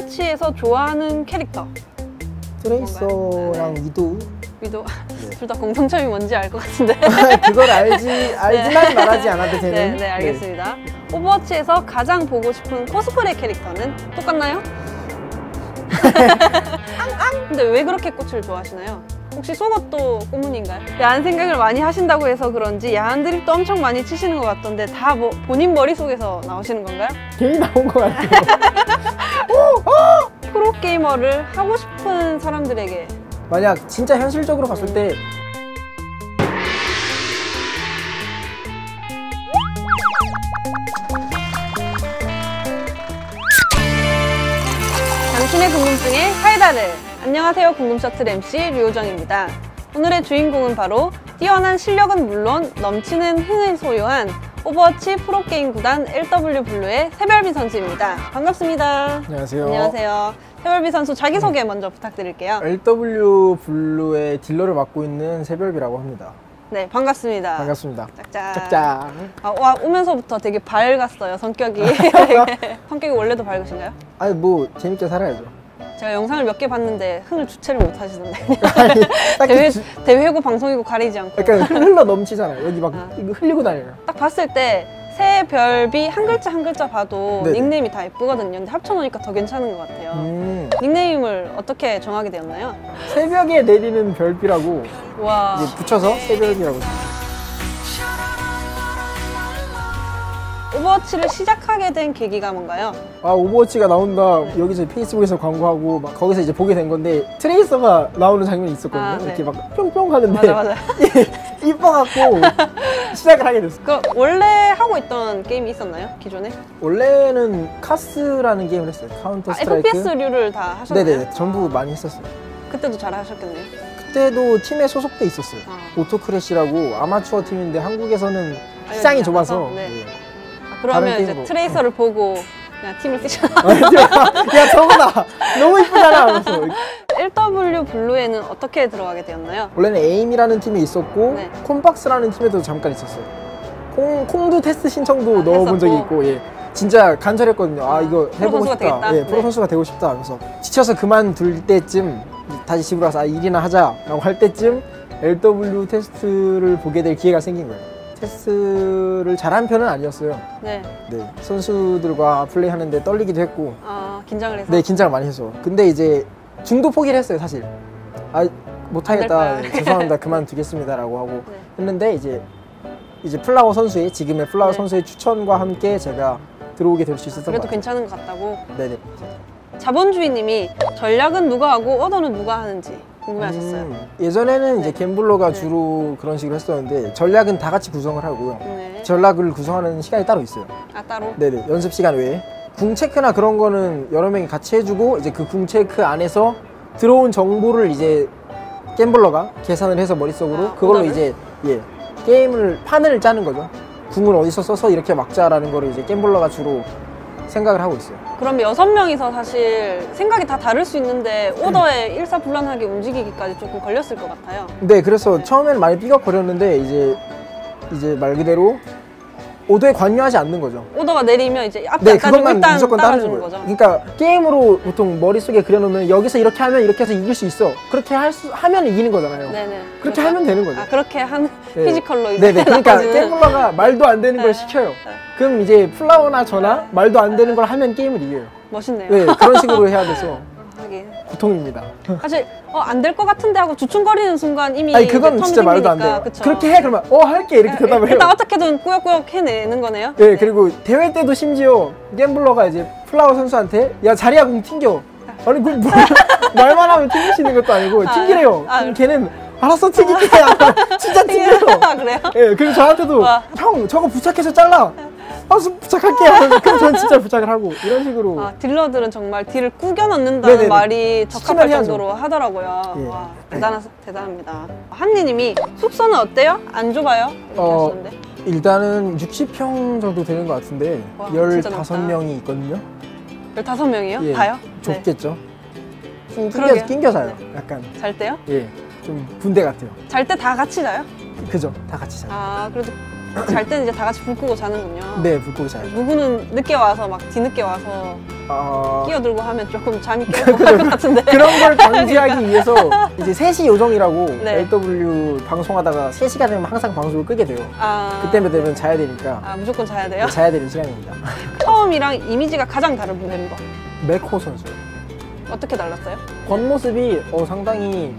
오버워치에서 좋아하는 캐릭터. 트레이서랑 위도우. 위도우. 네. 둘 다 공통점이 뭔지 알 것 같은데. 그걸 알지만 말하지 않아도 되는. 네, 알겠습니다. 오버워치에서 가장 보고 싶은 코스프레 캐릭터는 똑같나요? 근데 왜 그렇게 꽃을 좋아하시나요? 혹시 속옷도 꽃무늬인가요? 야한 생각을 많이 하신다고 해서 그런지 야한 드립도 엄청 많이 치시는 것 같던데 다 뭐 본인 머릿속에서 나오시는 건가요? 괜히 나온 것 같아요. 프로게이머를 하고 싶은 사람들에게 만약 진짜 현실적으로 봤을 때 당신의 궁금증에 사이다를! 안녕하세요, 궁금셔틀 MC 류호정입니다. 오늘의 주인공은 바로 뛰어난 실력은 물론 넘치는 흥을 소유한 오버워치 프로게임 구단 LW블루의 세별비 선수입니다. 반갑습니다. 안녕하세요. 안녕하세요. 세별비 선수 자기소개 먼저 부탁드릴게요. LW블루의 딜러를 맡고 있는 세별비라고 합니다. 네, 반갑습니다. 반갑습니다. 짝짝. 짝짝. 와, 오면서부터 되게 밝았어요, 성격이. 성격이 원래도 밝으신가요? 아니 뭐 재밌게 살아야죠. 제가 영상을 몇 개 봤는데 흥을 주체를 못 하시던데. 아니, 딱히 대회고 방송이고 가리지 않고. 약간 흘러 넘치잖아요. 여기 막 이거 흘리고 다녀요. 딱 봤을 때 세별비 한 글자 한 글자 봐도 네네. 닉네임이 다 예쁘거든요. 근데 합쳐놓으니까 더 괜찮은 것 같아요. 닉네임을 어떻게 정하게 되었나요? 새벽에 내리는 별비라고 와. 이제 붙여서 새별비라고. 오버워치를 시작하게 된 계기가 뭔가요? 아 오버워치가 나온다 여기서 페이스북에서 광고하고 막 거기서 이제 보게 된 건데 트레이서가 나오는 장면이 있었거든요. 아, 네. 이렇게 막 뿅뿅 하는데 맞아. 이뻐갖고 시작을 하게 됐어요. 그 원래 하고 있던 게임이 있었나요? 기존에? 원래는 카스라는 게임을 했어요. 카운터 스트라이크. FPS류를 다 하셨나요? 네네, 전부 많이 했었어요. 그때도 잘 하셨겠네요. 그때도 팀에 소속돼 있었어요. 오토크래시라고 아마추어 팀인데 한국에서는 시장이 좁아서. 네. 네. 그러면 이제 트레이서를 보고 그냥 팀을 뛰셨나? 야 저거다! 너무 이쁘잖아! 하면서. LW블루에는 어떻게 들어가게 되었나요? 원래는 에임이라는 팀에 있었고 네. 콤박스라는 팀에도 잠깐 있었어요. 콩두 테스트 신청도 넣어본 했었고. 적이 있고 예. 진짜 간절했거든요. 아 이거 프로 해보고 선수가 싶다. 되겠다. 예, 프로 네. 선수가 되고 싶다 하면서 지쳐서 그만둘 때쯤 다시 집으로 와서 아 일이나 하자 라고 할 때쯤 LW 테스트를 보게 될 기회가 생긴 거예요. 테스트를 잘한 편은 아니었어요. 네. 네, 선수들과 플레이하는데 떨리기도 했고 아, 긴장을 해서? 네, 긴장을 많이 해서. 근데 이제 중도 포기를 했어요, 사실. 아, 못하겠다. 안 될 거야. 죄송합니다. 그만두겠습니다. 라고 하고 네. 했는데 이제 플라워 선수의 지금의 플라워 네. 선수의 추천과 함께 제가 들어오게 될 수 있었던 것 그래도 같아요. 괜찮은 것 같다고? 네네. 자본주의님이 전략은 누가 하고 오더는 누가 하는지 궁금해하셨어요. 예전에는 이제 네. 갬블러가 네. 주로 그런 식으로 했었는데 전략은 다 같이 구성을 하고요. 네. 전략을 구성하는 시간이 따로 있어요. 아, 따로? 네네, 연습 시간 외에 궁 체크나 그런 거는 여러 명이 같이 해주고 이제 그 궁 체크 안에서 들어온 정보를 이제 갬블러가 계산을 해서 머릿속으로 아, 그걸로 오더를? 이제 예 게임을 판을 짜는 거죠. 궁을 어디서 써서 이렇게 막자라는 거를 이제 갬블러가 주로 생각을 하고 있어요. 그럼 6명이서 사실 생각이 다 다를 수 있는데 오더에 일사불란하게 움직이기까지 조금 걸렸을 것 같아요. 네, 그래서 네. 처음에는 많이 삐걱거렸는데 이제 말 그대로 오더에 관여하지 않는 거죠. 오더가 내리면 이제 앞에 네, 안 따지고 그것만 일단 무조건 따라주는 따라주는 거죠. 그러니까 게임으로 보통 머릿속에 그려놓으면 여기서 이렇게 하면 이렇게 해서 이길 수 있어. 그렇게 하면 이기는 거잖아요. 네네. 그렇게 하면 되는 거죠. 아, 그렇게 한 네. 피지컬로 이제 네네. 그러니까 나머지는- 갬블러가 말도 안 되는 걸 네. 시켜요. 그럼 이제 플라워나 저나 말도 안 되는 걸 하면 게임을 이겨요. 멋있네요. 네, 그런 식으로 해야 돼서 하긴. 고통입니다. 사실 안 될 것 같은데 하고 주춤거리는 순간 이미 아니 그건 이제 진짜 텀이 말도 안 생기니까, 돼요. 그쵸? 그렇게 해 그러면 할게 이렇게 대답을 해요. 일단 어떻게든 꾸역꾸역 해내는 거네요. 네, 그리고 대회 때도 심지어 갬블러가 이제 플라워 선수한테 야 자리야 공 튕겨. 아니 그 뭐, 말만 하면 튕길 수 있는 것도 아니고 튕기래요. 그럼 걔는 알았어 튕길게. 진짜 튕겨요. 아, 그래요? 예, 그리고 저한테도 와. 형 저거 부착해서 잘라. 알았어 부착할게요. 그럼 전 진짜 부착을 하고 이런 식으로. 아, 딜러들은 정말 딜을 꾸겨 넣는다는 네네네. 말이 적합할 시키면 해야죠. 정도로 하더라고요. 예. 와, 대단합니다. 한니님이 숙소는 어때요? 안 좁아요? 이렇게 하시는데. 일단은 60평 정도 되는 것 같은데 와, 진짜 넓다. 15명이 있거든요. 15명이요? 예, 다요? 네. 좁겠죠. 좀 그러게요. 낑겨 자요. 약간 잘 때요? 예, 좀 군대 같아요. 잘 때 다 같이 자요? 그죠? 다 같이 자요. 아, 그래도 잘 때는 이제 다 같이 불 끄고 자는군요. 네, 불 끄고 자요. 누구는 늦게 와서 막 뒤늦게 와서 끼어들고 하면 조금 잠이 깰 것 같은데. 그런 걸 방지하기 위해서 이제 3시 요정이라고 네. LW 방송하다가 3시가 되면 항상 방송을 끄게 돼요. 그때면 되면 자야 되니까. 무조건 자야 돼요? 자야 되는 시간입니다. 처음이랑 이미지가 가장 다른 멤버. 맥호 선수. 어떻게 달랐어요? 겉모습이 상당히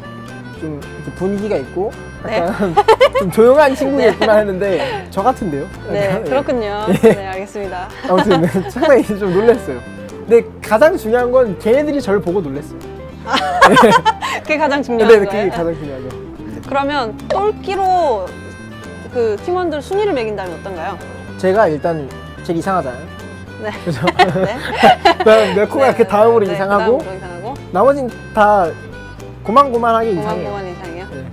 좀 이렇게 분위기가 있고 네. 약간 좀 조용한 친구겠구나 했는데 저 같은데요? 네, 약간, 그렇군요. 예. 네, 알겠습니다. 아무튼 상당히 좀 놀랐어요. 근데 가장 중요한 건 걔네들이 저를 보고 놀랐어요. 그게 가장 네, 중요한 그게 거예요. 가장 중요하죠. 그러면 똘끼로 그 팀원들 순위를 매긴다면 어떤가요? 제가 일단 제일 이상하잖아요. 네. 그죠? 네. 그다음 메코가 그 다음으로 네, 이상하고 그다음으로 이상하고 나머진 다 고만고만하게 이상해요. 고만고만 이상해요? 네.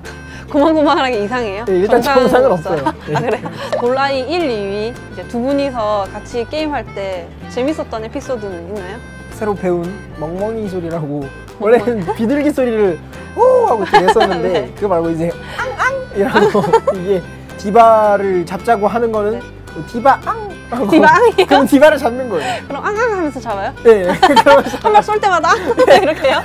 고만고만하게 이상해요? 네, 일단 정상은 없어요. 네. 아 그래? 골라이 1, 2위 이제 두 분이서 같이 게임할 때 재밌었던 에피소드는 있나요? 새로 배운 멍멍이 소리라고 원래는 비둘기 소리를 호 하고 했었는데 네. 그거 말고 이제 앙앙이라고 이게 디바를 잡자고 하는 거는 네. 디바 앙 하고 디바앙이요? 그럼 디바를 잡는 거예요. 그럼 앙앙 하면서 잡아요? 네. 그러면서 한 발 쏠 때마다 이렇게요?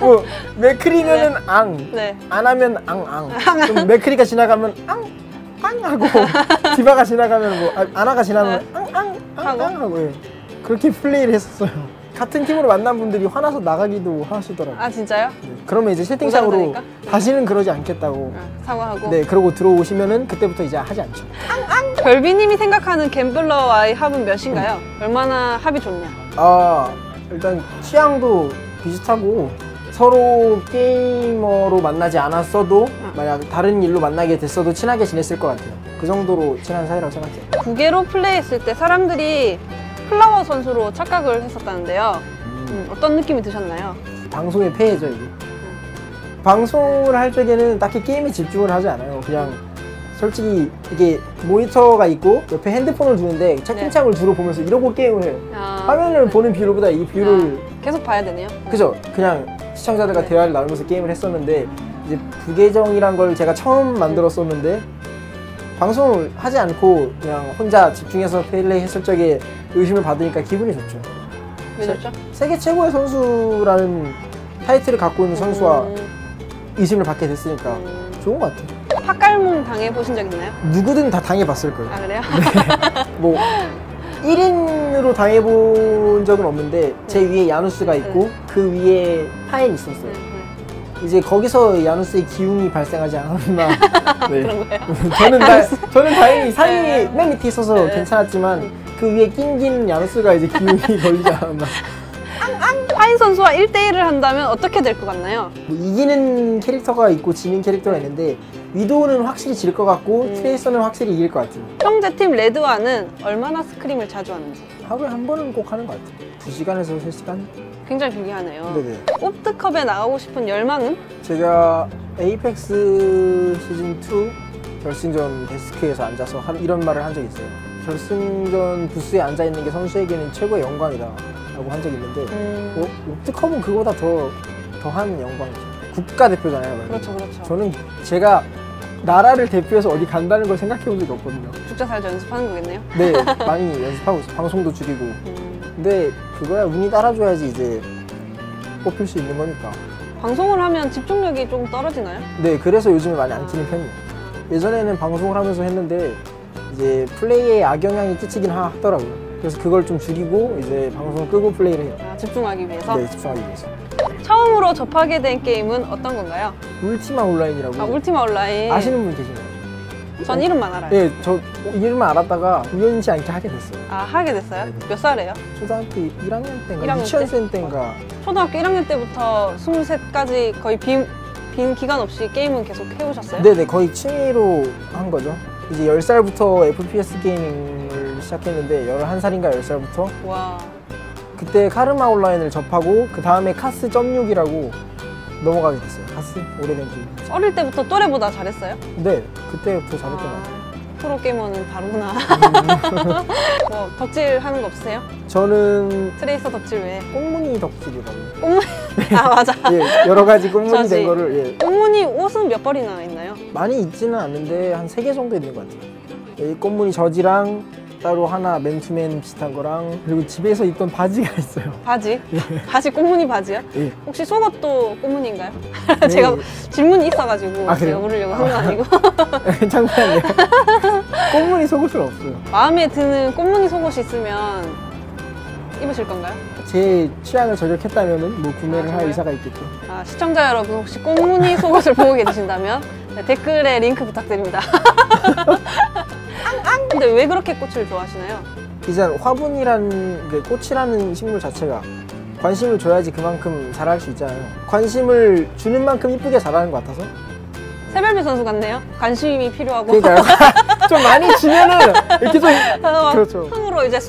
뭐 맥크리면은 앙, 네. 안 하면 앙앙. 그럼 맥크리가 지나가면 앙 하고 디바가 지나가면 뭐 아나가 지나면 앙앙 하고 예. 그렇게 플레이를 했었어요. 같은 팀으로 만난 분들이 화나서 나가기도 하시더라고요. 아 진짜요? 네. 그러면 이제 채팅창으로 알아들으니까? 다시는 그러지 않겠다고. 사과하고. 네, 그러고 들어오시면은 그때부터 이제 하지 않죠. 별비님이 생각하는 갬블러와의 합은 몇인가요? 얼마나 합이 좋냐? 일단 취향도 비슷하고 서로 게이머로 만나지 않았어도 만약 다른 일로 만나게 됐어도 친하게 지냈을 것 같아요. 그 정도로 친한 사이라고 생각해요. 9개로 플레이했을 때 사람들이 플라워 선수로 착각을 했었다는데요. 어떤 느낌이 드셨나요? 방송의 폐해죠 이게. 방송을 할 적에는 딱히 게임에 집중을 하지 않아요. 그냥 솔직히 이게 모니터가 있고 옆에 핸드폰을 두는데 채팅창을 주로 보면서 이러고 게임을 해요. 화면을 보는 뷰보다 이 뷰를 계속 봐야 되네요. 그죠? 그냥 시청자들과 대화를 나누면서 게임을 했었는데 이제 부계정이란 걸 제가 처음 만들었었는데 방송을 하지 않고 그냥 혼자 집중해서 플레이 했을 적에 의심을 받으니까 기분이 좋죠. 왜 좋죠? 세계 최고의 선수라는 타이틀을 갖고 있는 선수와 의심을 받게 됐으니까 좋은 것 같아요. 팟깔몽 당해보신 적 있나요? 누구든 다 당해봤을 거예요. 아 그래요? 뭐 1인으로 당해본 적은 없는데 제 위에 야누스가 있고 그 위에 파엔이 있었어요. 이제 거기서 야누스의 기운이 발생하지 않았나. 네. 그런 거예요? 저는 다행히 상위 맨 밑에 있어서 괜찮았지만 그 위에 낑긴 야누스가 이제 기운이 걸리지 않았나. 파인 선수와 1대1을 한다면 어떻게 될 것 같나요? 뭐 이기는 캐릭터가 있고 지는 캐릭터가 있는데 위도우는 확실히 질 것 같고 트레이서는 확실히 이길 것 같아요. 형제팀 레드와는 얼마나 스크림을 자주 하는지. 하루에 한 번은 꼭 하는 것 같아요. 2시간에서 3시간? 굉장히 길게 하네요. 네네. 옵트컵에 나가고 싶은 열망은? 제가 에이펙스 시즌2 결승전 데스크에서 앉아서 이런 말을 한 적이 있어요. 결승전 부스에 앉아있는 게 선수에게는 최고의 영광이다 라고 한 적이 있는데 옵트컵은 그거보다 더한 영광이죠. 국가대표잖아요. 그렇죠, 그렇죠. 저는 제가 나라를 대표해서 어디 간다는 걸 생각해 본 적이 없거든요. 죽자 살자 연습하는 거겠네요? 네, 많이 연습하고 있어요. 방송도 줄이고. 근데 그거야 운이 따라줘야지 이제 뽑힐 수 있는 거니까. 방송을 하면 집중력이 좀 떨어지나요? 네, 그래서 요즘에 많이 안 키는 편이에요. 예전에는 방송을 하면서 했는데 이제 플레이에 악영향이 끼치긴 하더라고요. 그래서 그걸 좀 줄이고 이제 방송을 끄고 플레이를 해요. 집중하기 위해서? 네, 집중하기 위해서. 처음으로 접하게 된 게임은 어떤 건가요? 울티마 온라인이라고. 울티마 온라인. 아시는 분 계시나요? 전 이름만 알아요. 네, 저 이름만 알았다가 우연치 않게 하게 됐어요. 하게 됐어요? 네네. 몇 살이에요? 초등학교 1학년 때인가? 1학년 유치원생 때인가? 초등학교 1학년 때부터 23까지 거의 빈 기간 없이 게임은 계속 해오셨어요? 네네, 거의 취미로 한 거죠. 이제 10살부터 FPS 게이밍을 시작했는데 11살인가 10살부터 와. 그때 카르마 온라인을 접하고 그 다음에 카스.6이라고 넘어가게 됐어요. 카스? 오래된 기억. 어릴 때부터 또래보다 잘했어요? 네, 그때부터 잘했던 것 같아요. 프로게이머는 다르구나. 뭐 덕질 하는 거 없으세요? 저는 트레이서 덕질 외에? 꽁무니 덕질이라고. 꽁무니? 맞아. 예, 여러 가지 꽁무니 저지. 된 거를 예. 꽁무니 옷은 몇 벌이나 있나요? 많이 있지는 않는데 한 3개 정도 있는 것 같아요. 이 꽁무니 저지랑 따로 하나 맨투맨 비슷한 거랑 그리고 집에서 입던 바지가 있어요. 바지? 바지 꽃무늬 바지요? 예. 혹시 속옷도 꽃무늬인가요? 네. 제가 질문이 있어가지고 아, 제가 그래요? 물으려고 한 건 아니고 괜찮고요. 꽃무늬 속옷은 없어요. 마음에 드는 꽃무늬 속옷이 있으면 입으실 건가요? 제 취향을 저격했다면 뭐 구매를 할 정말요? 의사가 있겠죠. 아, 시청자 여러분 혹시 꽃무늬 속옷을 보고 계신다면 네, 댓글에 링크 부탁드립니다. 근데 왜 그렇게 꽃을 좋아하시나요? 일단 화분이라는 게 꽃이라는 식물 자체가 관심을 줘야지 그만큼 자랄 수 있잖아요. 관심을 주는 만큼 이쁘게 자라는 것 같아서. 새별비 선수 같네요. 관심이 필요하고 그러니까요. 좀 많이 주면은 이렇게 좀 그렇죠. 흥으로 이제